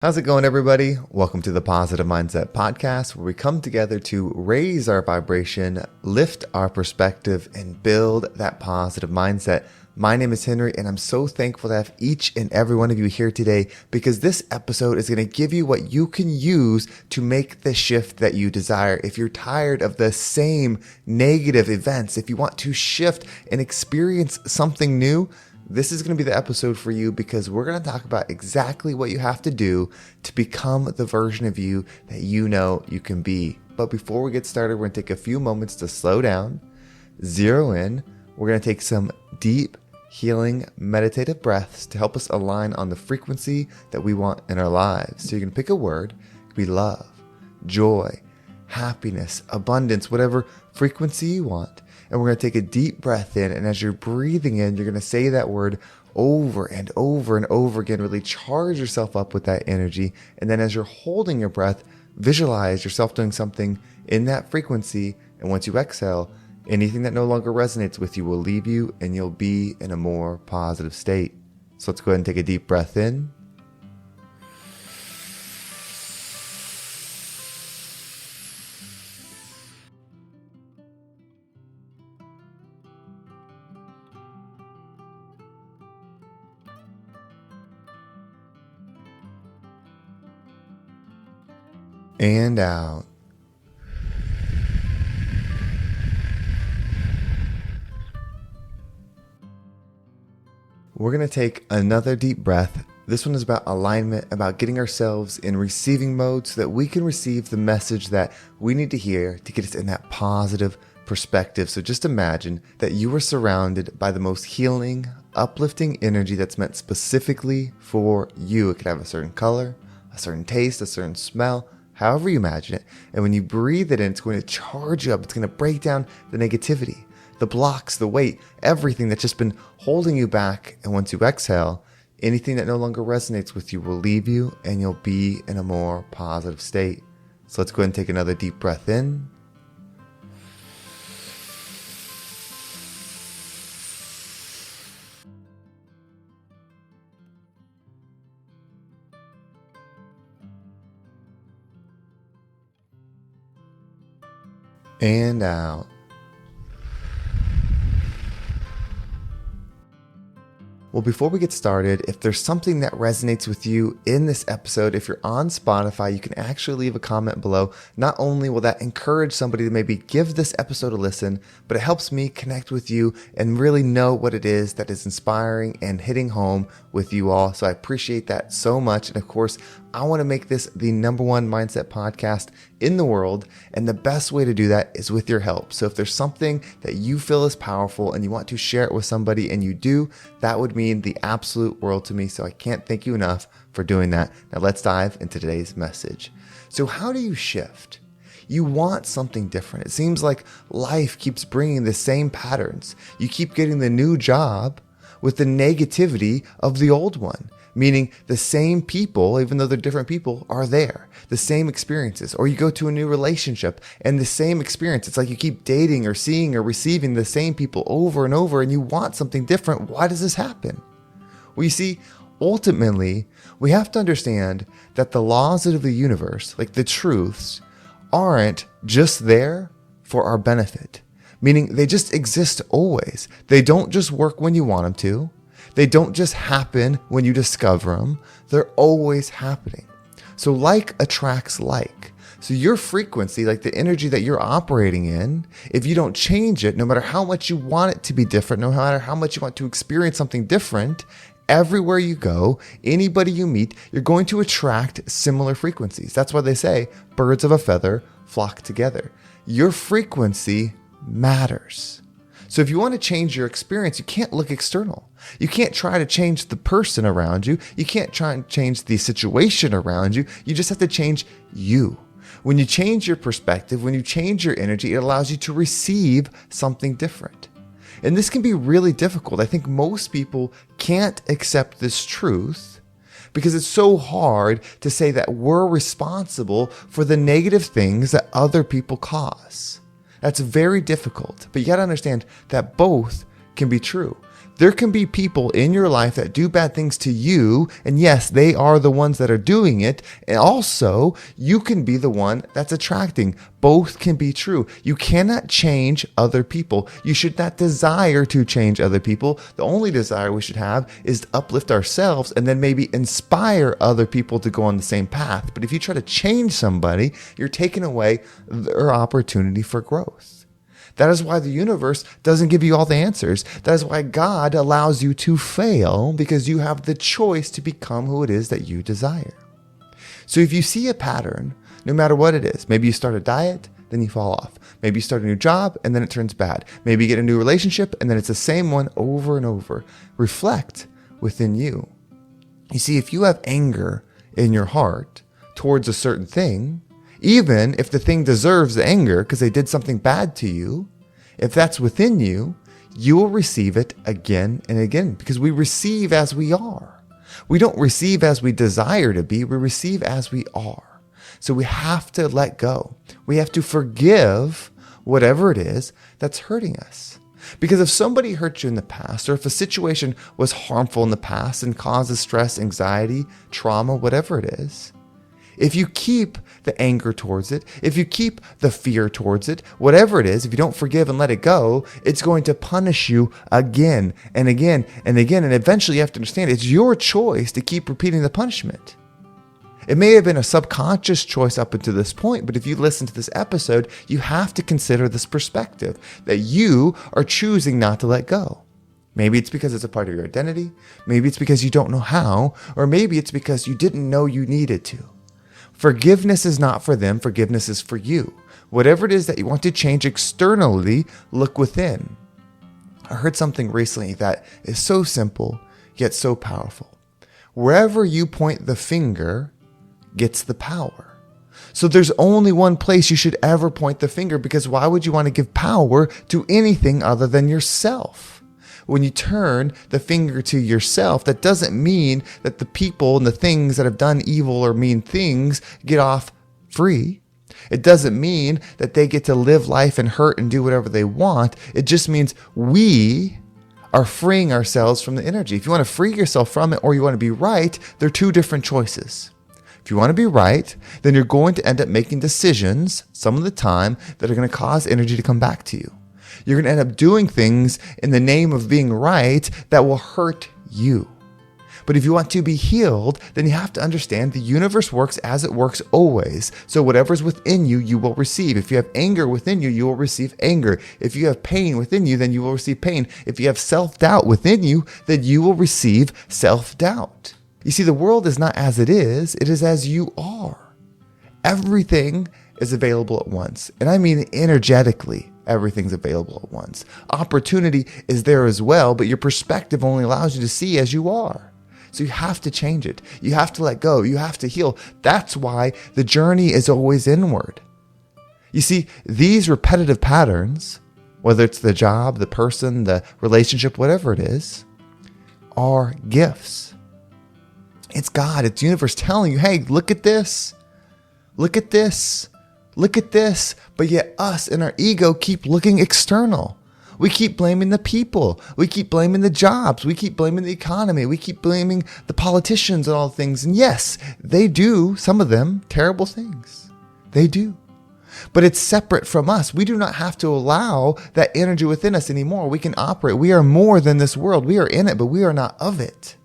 How's it going, everybody? Welcome to the Positive Mindset Podcast, where we come together to raise our vibration, lift our perspective, and build that positive mindset. My name is Henry, and I'm so thankful to have each and every one of you here today because this episode is going to give you what you can use to make the shift that you desire. If you're tired of the same negative events, if you want to shift and experience something new, this is going to be the episode for you because we're going to talk about exactly what you have to do to become the version of you that you know you can be. But before we get started, we're going to take a few moments to slow down, zero in. We're going to take some deep, healing, meditative breaths to help us align on the frequency that we want in our lives. So you can pick a word. It could be love, joy, happiness, abundance, whatever frequency you want. And we're going to take a deep breath in. And as you're breathing in, you're going to say that word over and over and over again. Really charge yourself up with that energy. And then as you're holding your breath, visualize yourself doing something in that frequency. And once you exhale, anything that no longer resonates with you will leave you and you'll be in a more positive state. So let's go ahead and take a deep breath in. And out. We're going to take another deep breath. This one is about alignment, about getting ourselves in receiving mode so that we can receive the message that we need to hear to get us in that positive perspective. So just imagine that you are surrounded by the most healing, uplifting energy that's meant specifically for you. It could have a certain color, a certain taste, a certain smell, however you imagine it. And when you breathe it in, it's going to charge you up. It's going to break down the negativity, the blocks, the weight, everything that's just been holding you back. And once you exhale, anything that no longer resonates with you will leave you and you'll be in a more positive state. So let's go ahead and take another deep breath in. And out. Well, before we get started, if there's something that resonates with you in this episode, if you're on Spotify, you can actually leave a comment below. Not only will that encourage somebody to maybe give this episode a listen, but it helps me connect with you and really know what it is that is inspiring and hitting home with you all. So I appreciate that so much. And of course, I want to make this the #1 mindset podcast in the world. And the best way to do that is with your help. So if there's something that you feel is powerful and you want to share it with somebody and you do, that would mean the absolute world to me. So I can't thank you enough for doing that. Now let's dive into today's message. So how do you shift? You want something different. It seems like life keeps bringing the same patterns. You keep getting the new job with the negativity of the old one. Meaning the same people, even though they're different people, are there. The same experiences. Or you go to a new relationship and the same experience. It's like you keep dating or seeing or receiving the same people over and over and you want something different. Why does this happen? Well, you see, ultimately, we have to understand that the laws of the universe, like the truths, aren't just there for our benefit. Meaning they just exist always. They don't just work when you want them to. They don't just happen when you discover them. They're always happening. So like attracts like. So your frequency, like the energy that you're operating in, if you don't change it, no matter how much you want it to be different, no matter how much you want to experience something different, everywhere you go, anybody you meet, you're going to attract similar frequencies. That's why they say birds of a feather flock together. Your frequency matters. So if you want to change your experience, you can't look external. You can't try to change the person around you. You can't try and change the situation around you. You just have to change you. When you change your perspective, when you change your energy, it allows you to receive something different. And this can be really difficult. I think most people can't accept this truth because it's so hard to say that we're responsible for the negative things that other people cause. That's very difficult, but you got to understand that both can be true. There can be people in your life that do bad things to you, and yes, they are the ones that are doing it. And also, you can be the one that's attracting. Both can be true. You cannot change other people. You should not desire to change other people. The only desire we should have is to uplift ourselves and then maybe inspire other people to go on the same path. But if you try to change somebody, you're taking away their opportunity for growth. That is why the universe doesn't give you all the answers. That is why God allows you to fail, because you have the choice to become who it is that you desire. So if you see a pattern, no matter what it is, maybe you start a diet, then you fall off. Maybe you start a new job and then it turns bad. Maybe you get a new relationship and then it's the same one over and over. Reflect within you. You see, if you have anger in your heart towards a certain thing, even if the thing deserves the anger because they did something bad to you, if that's within you, you will receive it again and again, because we receive as we are. We don't receive as we desire to be, we receive as we are. So we have to let go. We have to forgive whatever it is that's hurting us. Because if somebody hurt you in the past, or if a situation was harmful in the past and causes stress, anxiety, trauma, whatever it is, if you keep the anger towards it, if you keep the fear towards it, whatever it is, if you don't forgive and let it go, it's going to punish you again and again and again. And eventually you have to understand it's your choice to keep repeating the punishment. It may have been a subconscious choice up until this point, but if you listen to this episode, you have to consider this perspective that you are choosing not to let go. Maybe it's because it's a part of your identity. Maybe it's because you don't know how, or maybe it's because you didn't know you needed to. Forgiveness is not for them. Forgiveness is for you. Whatever it is that you want to change externally, look within. I heard something recently that is so simple, yet so powerful. Wherever you point the finger gets the power. So there's only one place you should ever point the finger, because why would you want to give power to anything other than yourself? When you turn the finger to yourself, that doesn't mean that the people and the things that have done evil or mean things get off free. It doesn't mean that they get to live life and hurt and do whatever they want. It just means we are freeing ourselves from the energy. If you want to free yourself from it or you want to be right, they're two different choices. If you want to be right, then you're going to end up making decisions some of the time that are going to cause energy to come back to you. You're going to end up doing things in the name of being right that will hurt you. But if you want to be healed, then you have to understand the universe works as it works always. So whatever's within you, you will receive. If you have anger within you, you will receive anger. If you have pain within you, then you will receive pain. If you have self-doubt within you, then you will receive self-doubt. You see, the world is not as it is as you are. Everything is available at once. And I mean energetically. Everything's available at once. Opportunity is there as well, but your perspective only allows you to see as you are. So you have to change it. You have to let go. You have to heal. That's why the journey is always inward. You see, these repetitive patterns, whether it's the job, the person, the relationship, whatever it is, are gifts. It's God, it's the universe telling you, hey, look at this. Look at this. Look at this. But yet us and our ego keep looking external. We keep blaming the people. We keep blaming the jobs. We keep blaming the economy. We keep blaming the politicians and all things. And yes, they do, some of them, terrible things. They do. But it's separate from us. We do not have to allow that energy within us anymore. We can operate. We are more than this world. We are in it, but we are not of it.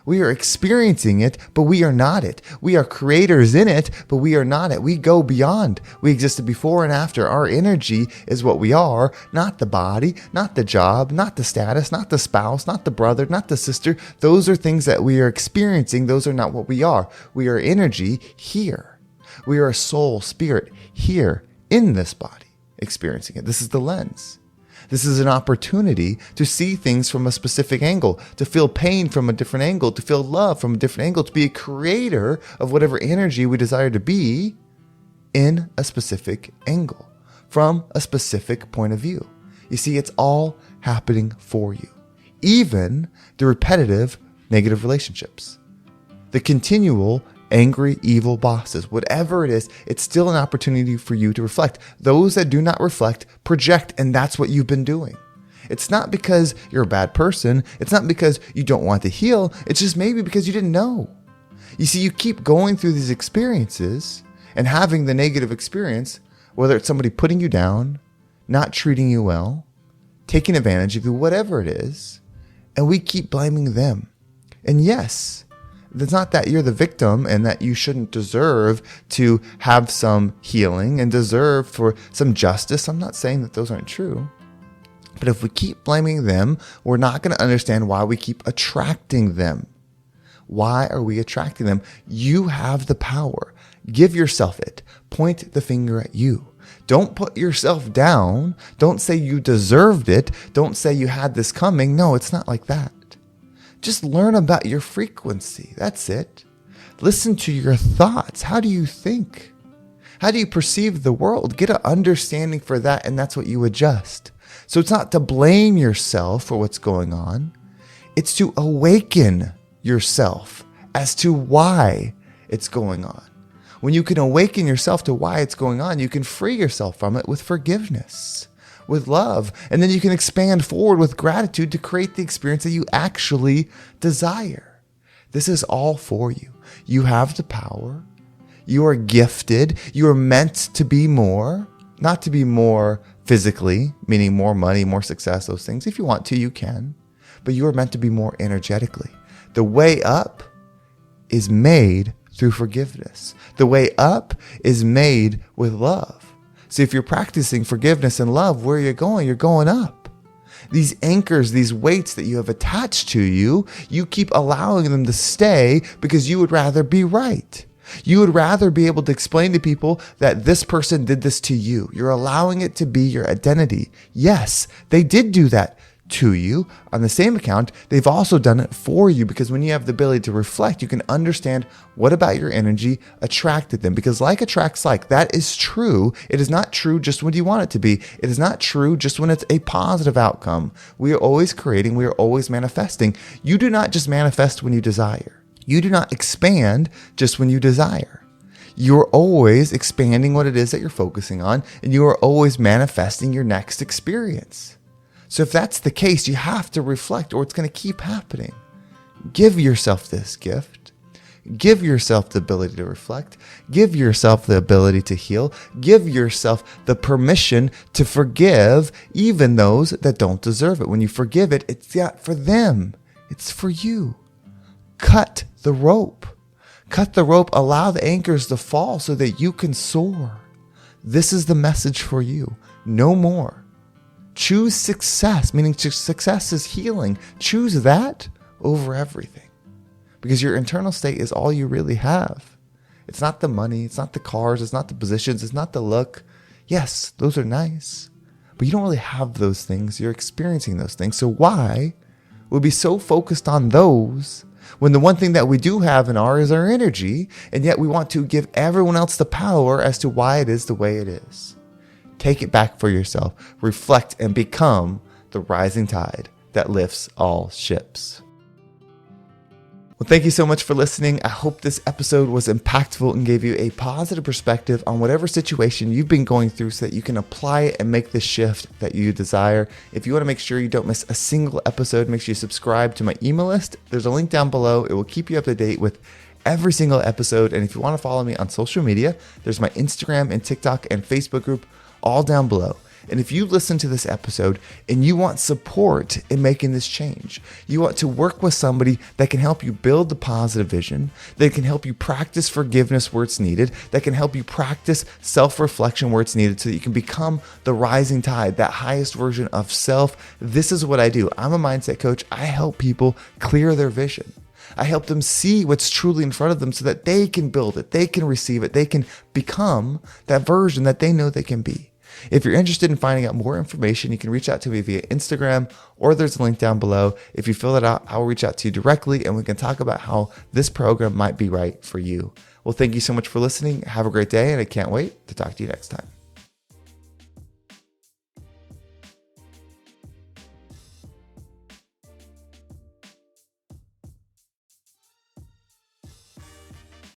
We are experiencing it, but we are not it. We are creators in it, but we are not it. We go beyond. We existed before and after. Our energy is what we are, not the body, not the job, not the status, not the spouse, not the brother, not the sister. Those are things that we are experiencing. Those are not what we are. We are energy here. We are a soul, spirit here in this body, experiencing it. This is the lens. This is an opportunity to see things from a specific angle, to feel pain from a different angle, to feel love from a different angle, to be a creator of whatever energy we desire to be in a specific angle, from a specific point of view. You see, it's all happening for you. Even the repetitive negative relationships, the continual angry, evil bosses, whatever it is, it's still an opportunity for you to reflect. Those that do not reflect, project, and that's what you've been doing. It's not because you're a bad person. It's not because you don't want to heal. It's just maybe because you didn't know. You see, you keep going through these experiences and having the negative experience, whether it's somebody putting you down, not treating you well, taking advantage of you, whatever it is, and we keep blaming them. And yes, it's not that you're the victim and that you shouldn't deserve to have some healing and deserve for some justice. I'm not saying that those aren't true. But if we keep blaming them, we're not going to understand why we keep attracting them. Why are we attracting them? You have the power. Give yourself it. Point the finger at you. Don't put yourself down. Don't say you deserved it. Don't say you had this coming. No, it's not like that. Just learn about your frequency. That's it. Listen to your thoughts. How do you think? How do you perceive the world? Get an understanding for that, and that's what you adjust. So it's not to blame yourself for what's going on. It's to awaken yourself as to why it's going on. When you can awaken yourself to why it's going on, you can free yourself from it with forgiveness, with love, and then you can expand forward with gratitude to create the experience that you actually desire. This is all for you. You have the power. You are gifted. You are meant to be more, not to be more physically, meaning more money, more success, those things. If you want to, you can, but you are meant to be more energetically. The way up is made through forgiveness. The way up is made with love. So if you're practicing forgiveness and love, where are you going? You're going up. These anchors, these weights that you have attached to you, you keep allowing them to stay because you would rather be right. You would rather be able to explain to people that this person did this to you. You're allowing it to be your identity. Yes, they did do that to you. On the same account, they've also done it for you, because when you have the ability to reflect, you can understand what about your energy attracted them. Because like attracts like, that is true. It is not true just when you want it to be. It is not true just when it's a positive outcome. We are always creating. We are always manifesting. You do not just manifest when you desire. You do not expand just when you desire. You're always expanding what it is that you're focusing on, and you are always manifesting your next experience. So if that's the case, you have to reflect, or it's going to keep happening. Give yourself this gift. Give yourself the ability to reflect. Give yourself the ability to heal. Give yourself the permission to forgive even those that don't deserve it. When you forgive it, it's not for them. It's for you. Cut the rope. Cut the rope. Allow the anchors to fall so that you can soar. This is the message for you. No more. Choose success, meaning success is healing. Choose that over everything, because your internal state is all you really have. It's not the money. It's not the cars. It's not the positions. It's not the look. Yes, those are nice, but you don't really have those things. You're experiencing those things. So why would be so focused on those when the one thing that we do have in is our energy, and yet we want to give everyone else the power as to why it is the way it is? Take it back for yourself. Reflect and become the rising tide that lifts all ships. Well, thank you so much for listening. I hope this episode was impactful and gave you a positive perspective on whatever situation you've been going through so that you can apply it and make the shift that you desire. If you want to make sure you don't miss a single episode, make sure you subscribe to my email list. There's a link down below. It will keep you up to date with every single episode. And if you want to follow me on social media, there's my Instagram and TikTok and Facebook group all down below. And if you listen to this episode and you want support in making this change, you want to work with somebody that can help you build the positive vision, that can help you practice forgiveness where it's needed, that can help you practice self-reflection where it's needed so that you can become the rising tide, that highest version of self, this is what I do. I'm a mindset coach. I help people clear their vision. I help them see what's truly in front of them so that they can build it, they can receive it, they can become that version that they know they can be. If you're interested in finding out more information, you can reach out to me via Instagram, or there's a link down below. If you fill that out, I'll reach out to you directly and we can talk about how this program might be right for you. Well, thank you so much for listening. Have a great day, and I can't wait to talk to you next time.